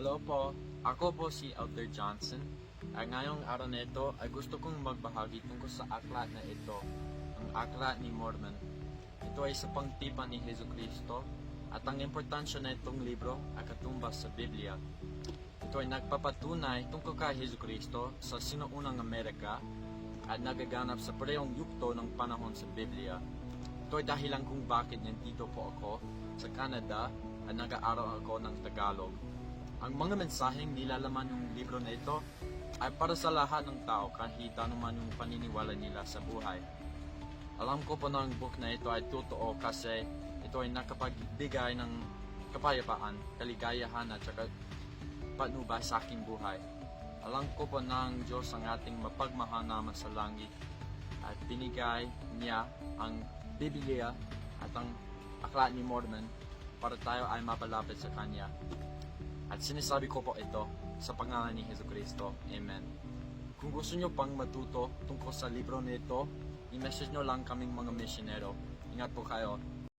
Hello po, ako po si Elder Johnson. At ngayong araw na ito ay gusto kong magbahagi tungkol sa aklat na ito, ang aklat ni Mormon. Ito ay sa pangtipan ni Jesucristo at ang importansya na itong libro ay katumbas sa Biblia. Ito ay nagpapatunay tungkol kay Jesucristo sa sinuunang Amerika at nagaganap sa parehong yugto ng panahon sa Biblia. Ito ay dahilan kung bakit nandito po ako sa Canada at nag-aaral ako ng Tagalog. Ang mga mensaheng nilalaman ng libro na ito ay para sa lahat ng tao kahit anuman yung paniniwala nila sa buhay. Alam ko po na ang book na ito ay totoo kasi ito ay nakapagbigay ng kapayapaan, kaligayahan at saka patnubay sa aking buhay. Alam ko po na ang Diyos ang ating mapagmahal naman sa langit at binigay niya ang Biblia at ang aklat ni Mormon para tayo ay mapalapit sa Kanya. At sinasabi ko po ito sa pangalan ni Jesucristo. Amen. Kung gusto nyo pang matuto tungkol sa libro nito, i-message nyo lang kaming mga misyonero. Ingat po kayo.